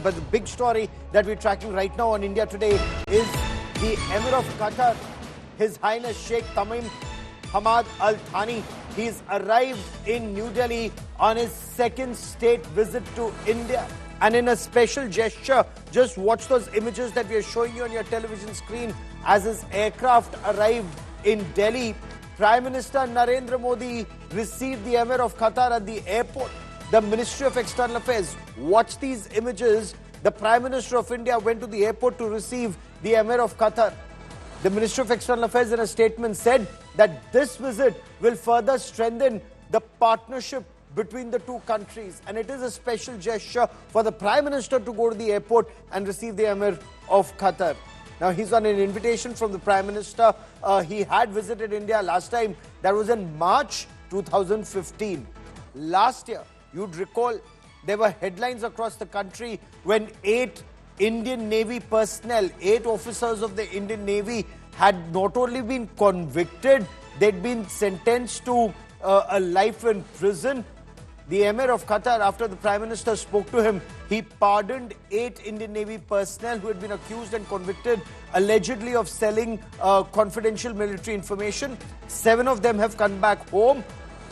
But the big story that we're tracking right now on India Today is the Emir of Qatar, His Highness Sheikh Tamim Hamad Al Thani. He's arrived in New Delhi on his second state visit to India. And in a special gesture, just watch those images that we are showing you on your television screen as his aircraft arrived in Delhi. Prime Minister Narendra Modi received the Emir of Qatar at the airport. The Ministry of External Affairs. Watch these images. The Prime Minister of India went to the airport to receive the Emir of Qatar. The Ministry of External Affairs in a statement said that this visit will further strengthen the partnership between the two countries. And it is a special gesture for the Prime Minister to go to the airport and receive the Emir of Qatar. Now, he's on an invitation from the Prime Minister. He had visited India last time. That was in March 2015. Last year, you'd recall there were headlines across the country when 8 Indian Navy personnel, 8 officers of the Indian Navy had not only been convicted, they'd been sentenced to a life in prison. The Emir of Qatar, after the Prime Minister spoke to him, he pardoned 8 Indian Navy personnel who had been accused and convicted allegedly of selling confidential military information. 7 of them have come back home.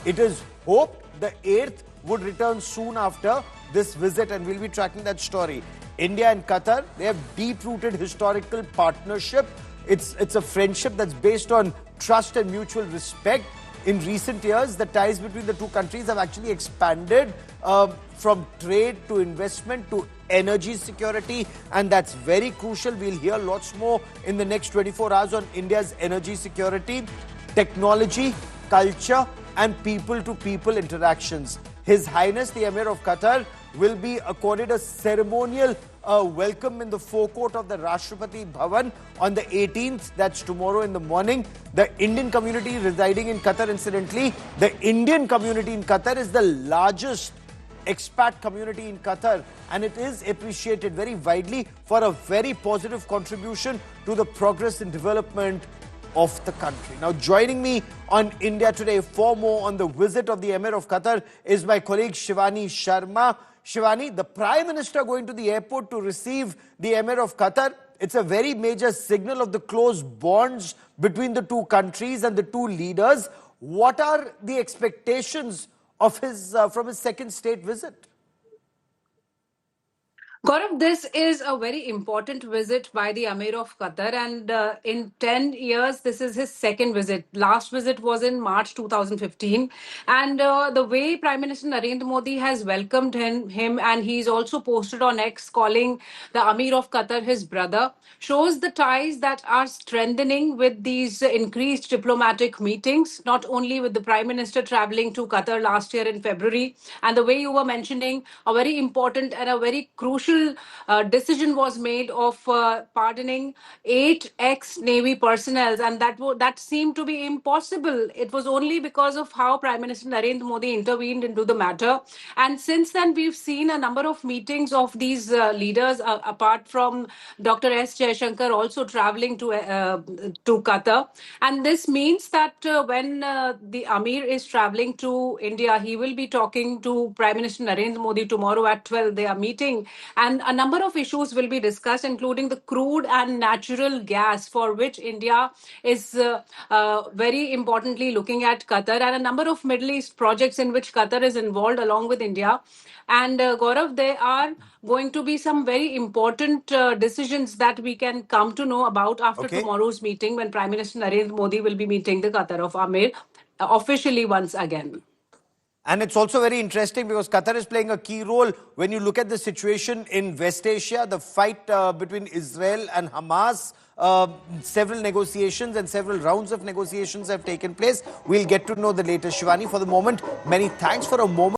It is hoped the 8th would return soon after this visit, and we'll be tracking that story. India and Qatar, they have deep-rooted historical partnership. It's a friendship that's based on trust and mutual respect. In recent years, the ties between the two countries have actually expanded from trade to investment to energy security, and that's very crucial. We'll hear lots more in the next 24 hours on India's energy security, technology, culture, and people-to-people interactions. His Highness, the Emir of Qatar, will be accorded a ceremonial welcome in the forecourt of the Rashtrapati Bhavan on the 18th. That's tomorrow in the morning. The Indian community residing in Qatar, incidentally, the Indian community in Qatar is the largest expat community in Qatar, and it is appreciated very widely for a very positive contribution to the progress and development of the country. Now, joining me on India Today for more on the visit of the Emir of Qatar is my colleague Shivani Sharma. Shivani, the Prime Minister going to the airport to receive the Emir of Qatar, it's a very major signal of the close bonds between the two countries and the two leaders. What are the expectations of his from his second state visit? Gaurav, this is a very important visit by the Emir of Qatar, and in 10 years, this is his second visit. Last visit was in March 2015, and the way Prime Minister Narendra Modi has welcomed him, and he's also posted on X calling the Emir of Qatar his brother, shows the ties that are strengthening with these increased diplomatic meetings, not only with the Prime Minister traveling to Qatar last year in February, and the way you were mentioning, a very important and a very crucial decision was made of pardoning 8 ex-Navy personnel, and that seemed to be impossible. It was only because of how Prime Minister Narendra Modi intervened into the matter. And since then, we've seen a number of meetings of these leaders, apart from Dr. S. Jaishankar also traveling to Qatar. And this means that when the Amir is traveling to India, he will be talking to Prime Minister Narendra Modi tomorrow at 12. They are meeting. And a number of issues will be discussed, including the crude and natural gas, for which India is very importantly looking at Qatar, and a number of Middle East projects in which Qatar is involved along with India. And Gaurav, there are going to be some very important decisions that we can come to know about after tomorrow's meeting, when Prime Minister Narendra Modi will be meeting the Qatar of Amir officially once again. And it's also very interesting because Qatar is playing a key role when you look at the situation in West Asia, the fight between Israel and Hamas. Several negotiations and several rounds of negotiations have taken place. We'll get to know the latest. Shivani, for the moment, many thanks. For a moment.